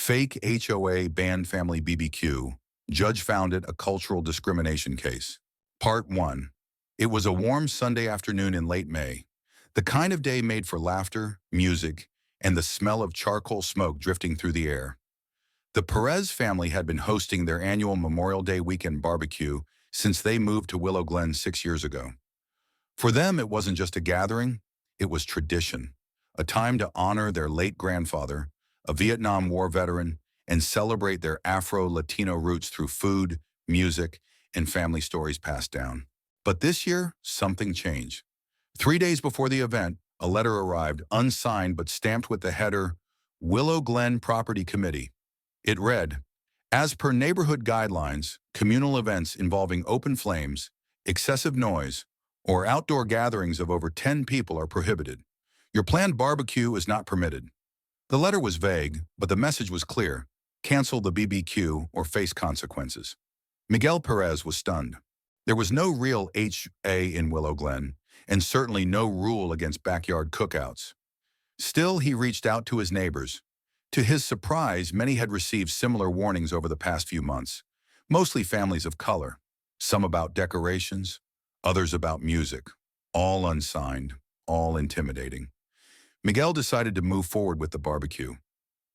Fake HOA banned family BBQ. Judge found it a cultural discrimination case. Part 1. It was a warm Sunday afternoon in late May. The kind of day made for laughter, music, and the smell of charcoal smoke drifting through the air. The Perez family had been hosting their annual Memorial Day weekend barbecue since they moved to Willow Glen 6 years ago. For them, it wasn't just a gathering, it was tradition, a time to honor their late grandfather, a Vietnam War veteran, and celebrate their Afro-Latino roots through food, music, and family stories passed down. But this year, something changed. 3 days before the event, a letter arrived, unsigned but stamped with the header, Willow Glen Property Committee. It read, "As per neighborhood guidelines, communal events involving open flames, excessive noise, or outdoor gatherings of over 10 people are prohibited. Your planned barbecue is not permitted." The letter was vague, but the message was clear. Cancel the BBQ or face consequences. Miguel Perez was stunned. There was no real HA in Willow Glen, and certainly no rule against backyard cookouts. Still, he reached out to his neighbors. To his surprise, many had received similar warnings over the past few months, mostly families of color, some about decorations, others about music, all unsigned, all intimidating. Miguel decided to move forward with the barbecue.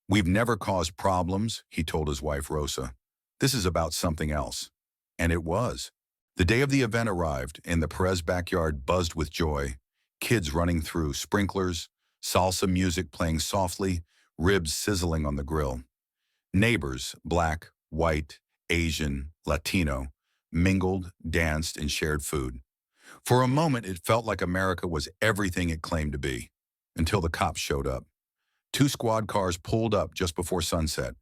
"We've never caused problems," he told his wife Rosa. "This is about something else." And it was. The day of the event arrived, and the Perez backyard buzzed with joy, kids running through, sprinklers, salsa music playing softly, ribs sizzling on the grill. Neighbors, black, white, Asian, Latino, mingled, danced, and shared food. For a moment, it felt like America was everything it claimed to be, until the cops showed up. 2 squad cars pulled up just before sunset.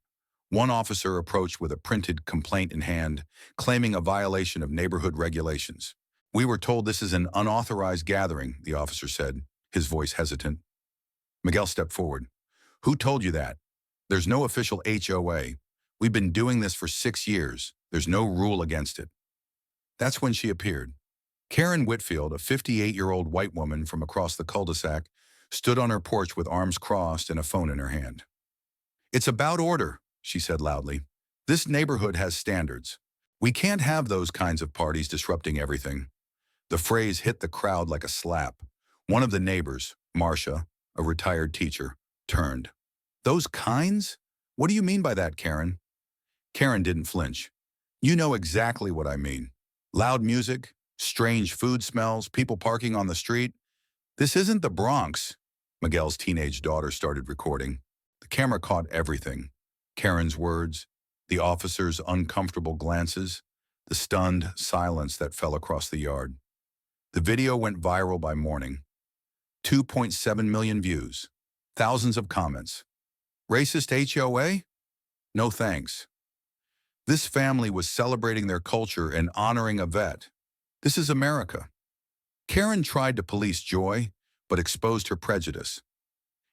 One officer approached with a printed complaint in hand, claiming a violation of neighborhood regulations. "We were told this is an unauthorized gathering," the officer said, his voice hesitant. Miguel stepped forward. "Who told you that? There's no official HOA. We've been doing this for 6 years. There's no rule against it." That's when she appeared. Karen Whitfield, a 58-year-old white woman from across the cul-de-sac, stood on her porch with arms crossed and a phone in her hand. "It's about order," she said loudly. "This neighborhood has standards. We can't have those kinds of parties disrupting everything." The phrase hit the crowd like a slap. One of the neighbors, Marcia, a retired teacher, turned. "Those kinds? What do you mean by that, Karen?" Karen didn't flinch. "You know exactly what I mean. Loud music, strange food smells, people parking on the street. This isn't the Bronx." Miguel's teenage daughter started recording. The camera caught everything. Karen's words, the officer's uncomfortable glances, the stunned silence that fell across the yard. The video went viral by morning. 2.7 million views. Thousands of comments. "Racist HOA? No thanks." This family was celebrating their culture and honoring a vet. This is America. Karen tried to police joy, but exposed her prejudice.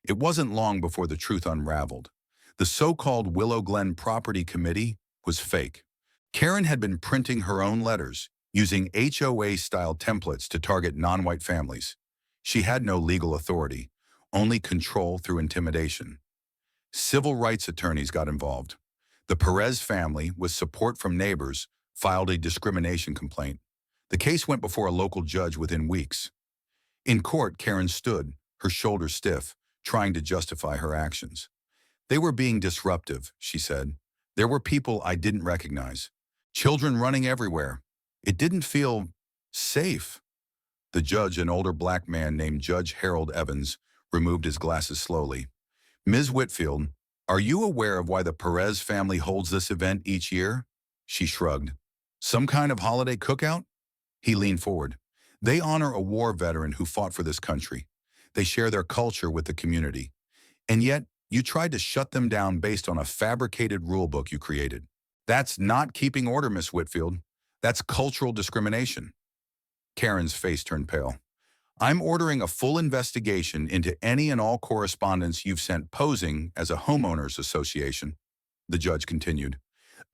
It wasn't long before the truth unraveled. The so-called Willow Glen Property Committee was fake. Karen had been printing her own letters, using HOA-style templates to target non-white families. She had no legal authority, only control through intimidation. Civil rights attorneys got involved. The Perez family, with support from neighbors, filed a discrimination complaint. The case went before a local judge within weeks. In court, Karen stood, her shoulders stiff, trying to justify her actions. "They were being disruptive," she said. "There were people I didn't recognize. Children running everywhere. It didn't feel safe." The judge, an older black man named Judge Harold Evans, removed his glasses slowly. "Ms. Whitfield, are you aware of why the Perez family holds this event each year?" She shrugged. "Some kind of holiday cookout?" He leaned forward. "They honor a war veteran who fought for this country. They share their culture with the community. And yet, you tried to shut them down based on a fabricated rulebook you created. That's not keeping order, Miss Whitfield. That's cultural discrimination." Karen's face turned pale. "I'm ordering a full investigation into any and all correspondence you've sent posing as a homeowners association," the judge continued.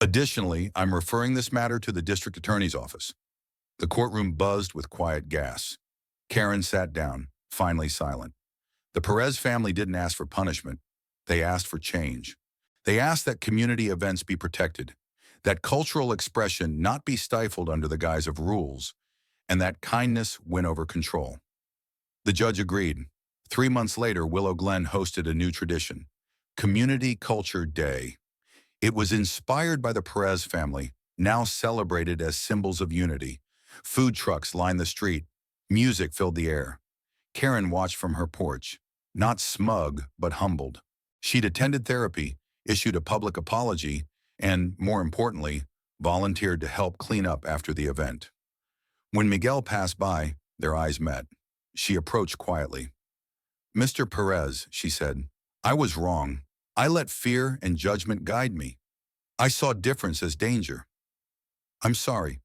"Additionally, I'm referring this matter to the district attorney's office." The courtroom buzzed with quiet gasps. Karen sat down, finally silent. The Perez family didn't ask for punishment. They asked for change. They asked that community events be protected, that cultural expression not be stifled under the guise of rules, and that kindness win over control. The judge agreed. 3 months later, Willow Glen hosted a new tradition, Community Culture Day. It was inspired by the Perez family, now celebrated as symbols of unity. Food trucks lined the street. Music filled the air. Karen watched from her porch, not smug, but humbled. She'd attended therapy, issued a public apology, and, more importantly, volunteered to help clean up after the event. When Miguel passed by, their eyes met. She approached quietly. "Mr. Perez," she said, "I was wrong. I let fear and judgment guide me. I saw difference as danger. I'm sorry."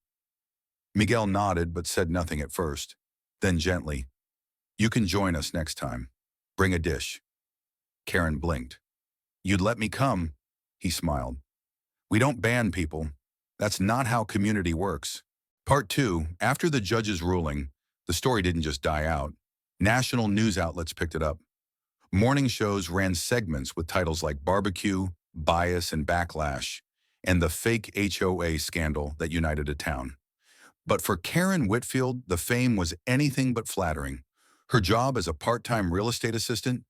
Miguel nodded but said nothing at first. Then gently, "You can join us next time. Bring a dish." Karen blinked. "You'd let me come?" He smiled. "We don't ban people. That's not how community works." Part 2, after the judge's ruling, the story didn't just die out. National news outlets picked it up. Morning shows ran segments with titles like Barbecue, Bias, and Backlash, and the fake HOA scandal that united a town. But for Karen Whitfield, the fame was anything but flattering. Her job as a part-time real estate assistant?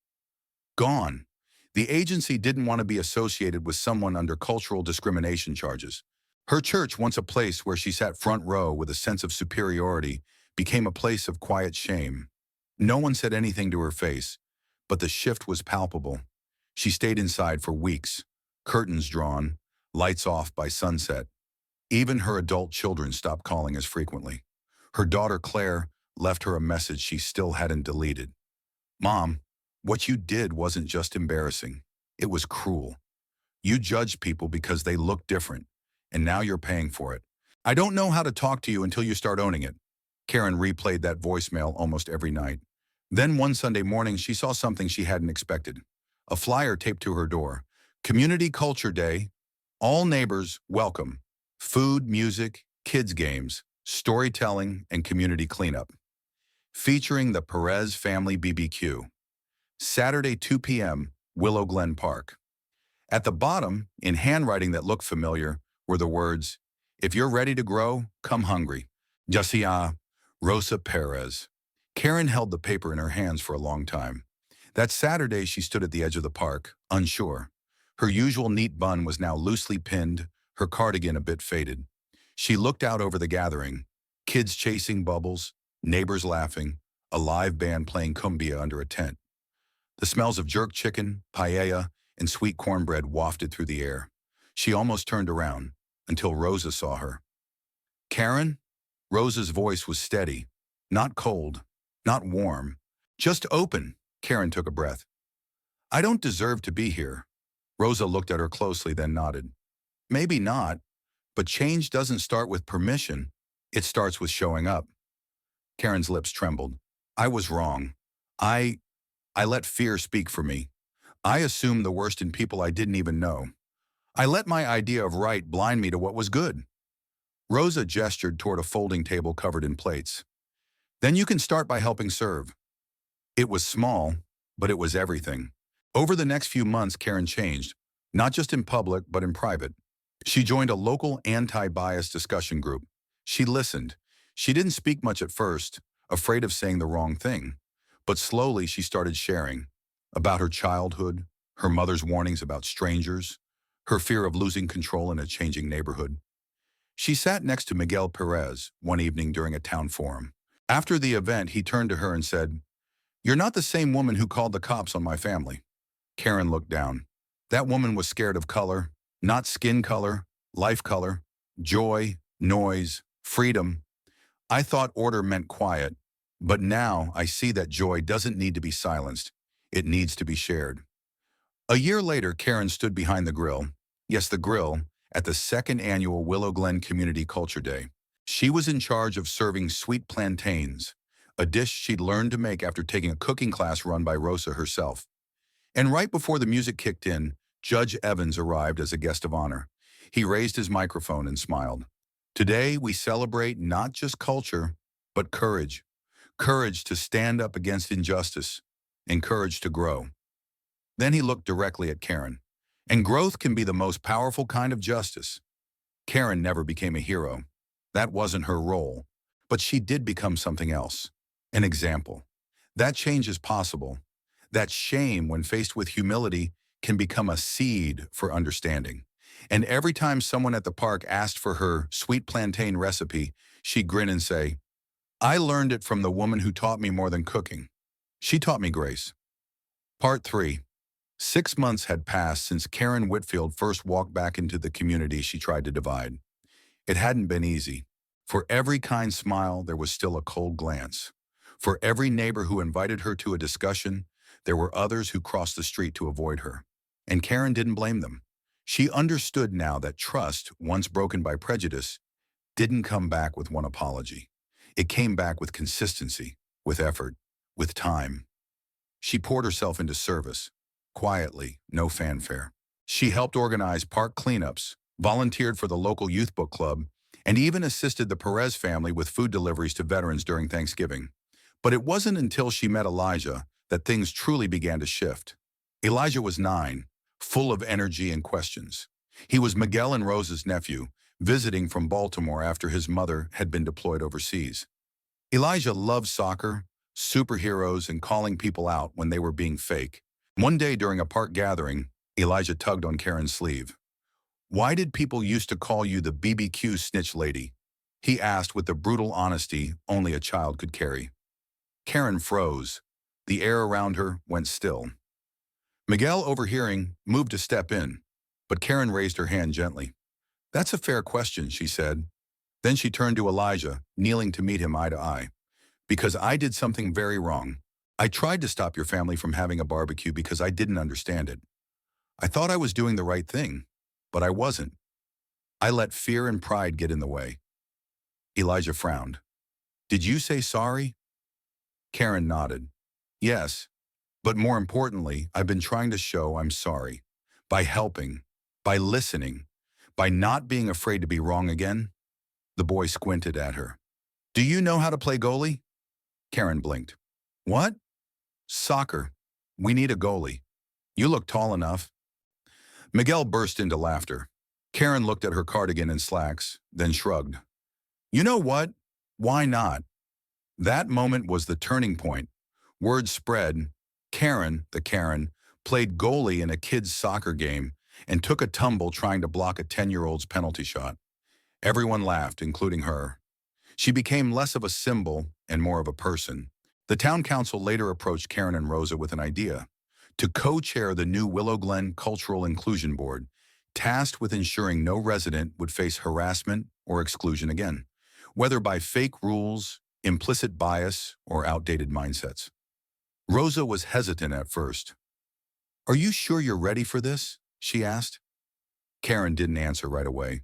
Gone. The agency didn't want to be associated with someone under cultural discrimination charges. Her church, once a place where she sat front row with a sense of superiority, became a place of quiet shame. No one said anything to her face, but the shift was palpable. She stayed inside for weeks, curtains drawn, lights off by sunset. Even her adult children stopped calling as frequently. Her daughter Claire left her a message she still hadn't deleted. "Mom, what you did wasn't just embarrassing. It was cruel. You judged people because they looked different, and now you're paying for it. I don't know how to talk to you until you start owning it." Karen replayed that voicemail almost every night. Then one Sunday morning, she saw something she hadn't expected. A flyer taped to her door. Community Culture Day. All neighbors welcome. Food, music, kids' games, storytelling, and community cleanup. Featuring the Perez family BBQ. Saturday, 2 p.m., Willow Glen Park. At the bottom, in handwriting that looked familiar, were the words, "If you're ready to grow, come hungry. Jasia, Rosa Perez." Karen held the paper in her hands for a long time. That Saturday, she stood at the edge of the park, unsure. Her usual neat bun was now loosely pinned, her cardigan a bit faded. She looked out over the gathering, kids chasing bubbles, neighbors laughing, a live band playing cumbia under a tent. The smells of jerk chicken, paella, and sweet cornbread wafted through the air. She almost turned around, until Rosa saw her. "Karen?" Rosa's voice was steady, not cold, not warm, just open. Karen took a breath. "I don't deserve to be here." Rosa looked at her closely, then nodded. "Maybe not, but change doesn't start with permission. It starts with showing up." Karen's lips trembled. "I was wrong. I let fear speak for me. I assumed the worst in people I didn't even know. I let my idea of right blind me to what was good." Rosa gestured toward a folding table covered in plates. "Then you can start by helping serve." It was small, but it was everything. Over the next few months, Karen changed, not just in public, but in private. She joined a local anti-bias discussion group. She listened. She didn't speak much at first, afraid of saying the wrong thing. But slowly she started sharing about her childhood, her mother's warnings about strangers, her fear of losing control in a changing neighborhood. She sat next to Miguel Perez one evening during a town forum. After the event, he turned to her and said, "You're not the same woman who called the cops on my family." Karen looked down. That woman was scared of color, not skin color, life color, joy, noise, freedom. I thought order meant quiet, but now I see that joy doesn't need to be silenced. It needs to be shared. A year later, Karen stood behind the grill. Yes, the grill, at the second annual Willow Glen Community Culture Day. She was in charge of serving sweet plantains, a dish she'd learned to make after taking a cooking class run by Rosa herself. And right before the music kicked in, Judge Evans arrived as a guest of honor. He raised his microphone and smiled. "Today, we celebrate not just culture, but courage. Courage to stand up against injustice, and courage to grow." Then he looked directly at Karen. And growth can be the most powerful kind of justice. Karen never became a hero. That wasn't her role. But she did become something else. An example. That change is possible. That shame, when faced with humility, can become a seed for understanding. And every time someone at the park asked for her sweet plantain recipe, she'd grin and say, "I learned it from the woman who taught me more than cooking. She taught me grace." Part 3. 6 months had passed since Karen Whitfield first walked back into the community she tried to divide. It hadn't been easy. For every kind smile, there was still a cold glance. For every neighbor who invited her to a discussion, there were others who crossed the street to avoid her. And Karen didn't blame them. She understood now that trust, once broken by prejudice, didn't come back with one apology. It came back with consistency, with effort, with time. She poured herself into service, quietly, no fanfare. She helped organize park cleanups, volunteered for the local youth book club, and even assisted the Perez family with food deliveries to veterans during Thanksgiving. But it wasn't until she met Elijah that things truly began to shift. Elijah was 9, full of energy and questions. He was Miguel and Rosa's nephew, visiting from Baltimore after his mother had been deployed overseas. Elijah loved soccer, superheroes, and calling people out when they were being fake. One day during a park gathering, Elijah tugged on Karen's sleeve. "Why did people used to call you the BBQ snitch lady?" he asked with the brutal honesty only a child could carry. Karen froze. The air around her went still. Miguel, overhearing, moved to step in, but Karen raised her hand gently. "That's a fair question," she said. Then she turned to Elijah, kneeling to meet him eye to eye. "Because I did something very wrong. I tried to stop your family from having a barbecue because I didn't understand it. I thought I was doing the right thing, but I wasn't. I let fear and pride get in the way." Elijah frowned. "Did you say sorry?" Karen nodded. "Yes, but more importantly, I've been trying to show I'm sorry. By helping, by listening, by not being afraid to be wrong again." The boy squinted at her. "Do you know how to play goalie?" Karen blinked. "What?" "Soccer. We need a goalie. You look tall enough." Miguel burst into laughter. Karen looked at her cardigan and slacks, then shrugged. "You know what? Why not?" That moment was the turning point. Word spread. Karen, the Karen, played goalie in a kids' soccer game and took a tumble trying to block a 10-year-old's penalty shot. Everyone laughed, including her. She became less of a symbol and more of a person. The town council later approached Karen and Rosa with an idea: to co-chair the new Willow Glen Cultural Inclusion Board, tasked with ensuring no resident would face harassment or exclusion again, whether by fake rules, implicit bias, or outdated mindsets. Rosa was hesitant at first. "Are you sure you're ready for this?" she asked. Karen didn't answer right away.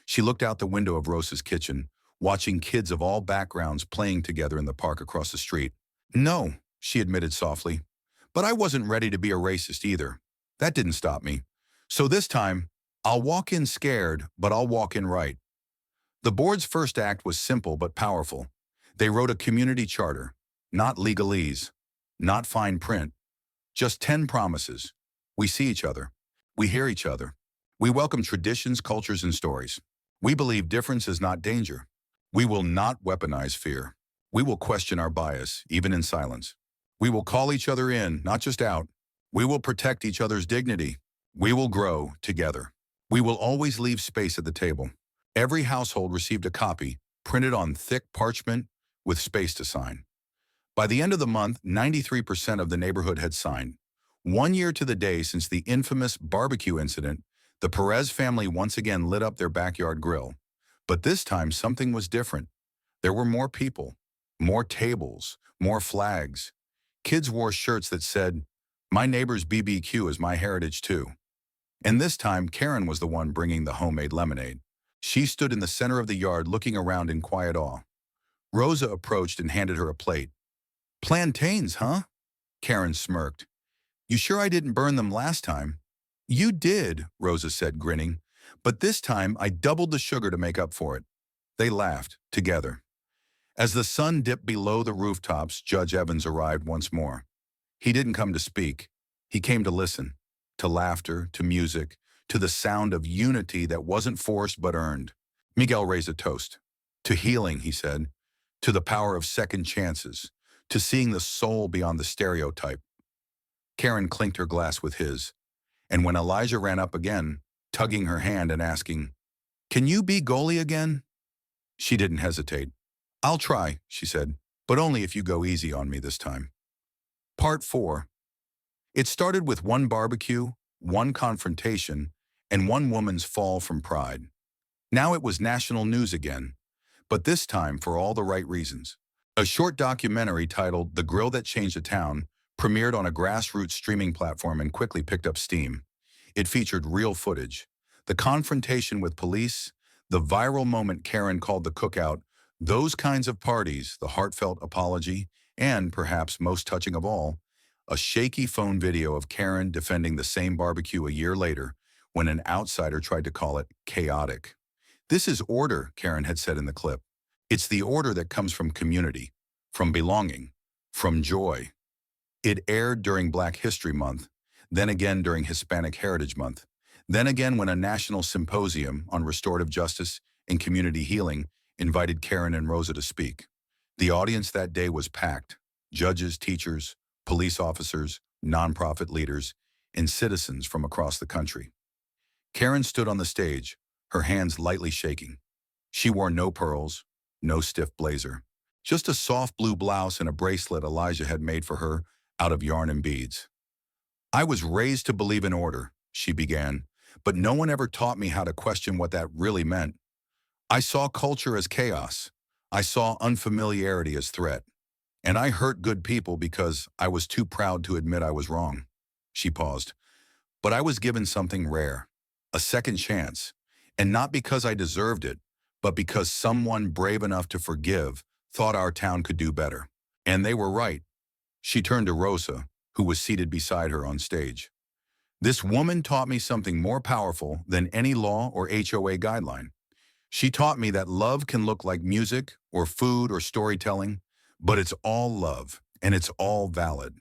She looked out the window of Rosa's kitchen, watching kids of all backgrounds playing together in the park across the street. "No," she admitted softly. "But I wasn't ready to be a racist either. That didn't stop me. So this time, I'll walk in scared, but I'll walk in right." The board's first act was simple but powerful. They wrote a community charter, not legalese, not fine print, just 10 promises. We see each other. We hear each other. We welcome traditions, cultures, and stories. We believe difference is not danger. We will not weaponize fear. We will question our bias, even in silence. We will call each other in, not just out. We will protect each other's dignity. We will grow together. We will always leave space at the table. Every household received a copy, printed on thick parchment, with space to sign. By the end of the month, 93% of the neighborhood had signed. 1 year to the day since the infamous barbecue incident, the Perez family once again lit up their backyard grill. But this time, something was different. There were more people, more tables, more flags. Kids wore shirts that said, "My neighbor's BBQ is my heritage too." And this time, Karen was the one bringing the homemade lemonade. She stood in the center of the yard looking around in quiet awe. Rosa approached and handed her a plate. "Plantains, huh?" Karen smirked. "You sure I didn't burn them last time?" "You did," Rosa said, grinning. "But this time I doubled the sugar to make up for it." They laughed, together. As the sun dipped below the rooftops, Judge Evans arrived once more. He didn't come to speak. He came to listen. to laughter, to music, to the sound of unity that wasn't forced but earned. Miguel raised a toast. To healing, he said, to the power of second chances, to seeing the soul beyond the stereotype. Karen clinked her glass with his, and when Elijah ran up again, tugging her hand and asking, "Can you be goalie again?" She didn't hesitate. "I'll try," she said, "but only if you go easy on me this time." Part 4. It started with one barbecue, one confrontation, and one woman's fall from pride. Now it was national news again, but this time for all the right reasons. A short documentary titled "The Grill That Changed the Town" premiered on a grassroots streaming platform and quickly picked up steam. It featured real footage, the confrontation with police, the viral moment Karen called the cookout, those kinds of parties, the heartfelt apology, and, perhaps most touching of all, a shaky phone video of Karen defending the same barbecue a year later when an outsider tried to call it chaotic. "This is order," Karen had said in the clip. "It's the order that comes from community, from belonging, from joy." It aired during Black History Month, then again during Hispanic Heritage Month, then again when a national symposium on restorative justice and community healing invited Karen and Rosa to speak. The audience that day was packed: judges, teachers, police officers, nonprofit leaders, and citizens from across the country. Karen stood on the stage, her hands lightly shaking. She wore no pearls, no stiff blazer, just a soft blue blouse and a bracelet Elijah had made for her out of yarn and beads. "I was raised to believe in order," she began, "but no one ever taught me how to question what that really meant. I saw culture as chaos. I saw unfamiliarity as threat. And I hurt good people because I was too proud to admit I was wrong." She paused. "But I was given something rare, a second chance, and not because I deserved it, but because someone brave enough to forgive thought our town could do better. And they were right." She turned to Rosa, who was seated beside her on stage. "This woman taught me something more powerful than any law or HOA guideline. She taught me that love can look like music or food or storytelling, but it's all love, and it's all valid."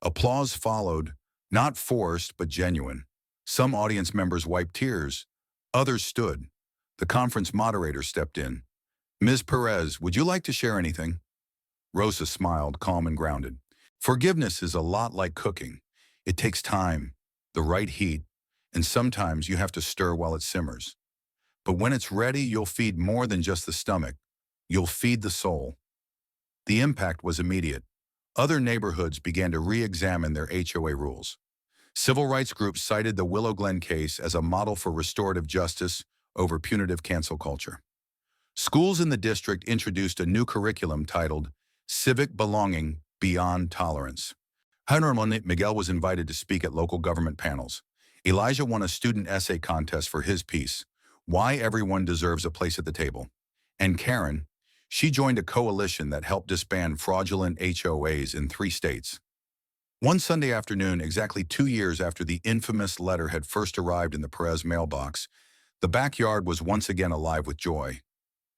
Applause followed, not forced but genuine. Some audience members wiped tears. Others stood. The conference moderator stepped in. "Ms. Perez, would you like to share anything?" Rosa smiled, calm and grounded. "Forgiveness is a lot like cooking. It takes time, the right heat, and sometimes you have to stir while it simmers. But when it's ready, you'll feed more than just the stomach. You'll feed the soul." The impact was immediate. Other neighborhoods began to re-examine their HOA rules. Civil rights groups cited the Willow Glen case as a model for restorative justice over punitive cancel culture. Schools in the district introduced a new curriculum titled Civic Belonging Beyond Tolerance. Miguel was invited to speak at local government panels. Elijah won a student essay contest for his piece, Why Everyone Deserves a Place at the Table. And Karen, she joined a coalition that helped disband fraudulent HOAs in 3 states. One Sunday afternoon, exactly 2 years after the infamous letter had first arrived in the Perez mailbox, the backyard was once again alive with joy.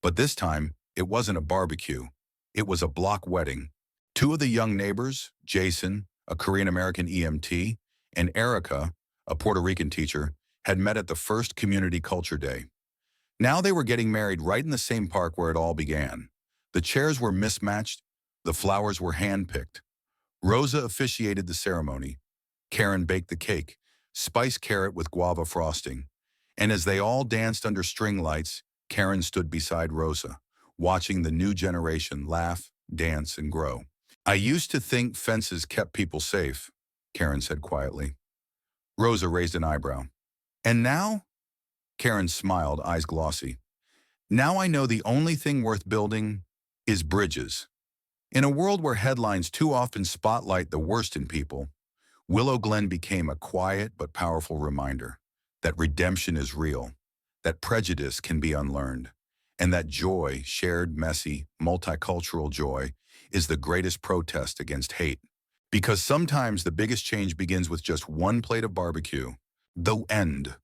But this time, it wasn't a barbecue. It was a block wedding. 2 of the young neighbors, Jason, a Korean-American EMT, and Erica, a Puerto Rican teacher, had met at the first Community Culture Day. Now they were getting married right in the same park where it all began. The chairs were mismatched. The flowers were hand-picked. Rosa officiated the ceremony. Karen baked the cake, spiced carrot with guava frosting. And as they all danced under string lights, Karen stood beside Rosa, watching the new generation laugh, dance, and grow. "I used to think fences kept people safe," Karen said quietly. Rosa raised an eyebrow. "And now?" Karen smiled, eyes glossy. "Now I know the only thing worth building is bridges." In a world where headlines too often spotlight the worst in people, Willow Glen became a quiet but powerful reminder that redemption is real, that prejudice can be unlearned, and that joy, shared, messy, multicultural joy, is the greatest protest against hate. Because sometimes the biggest change begins with just one plate of barbecue. The end.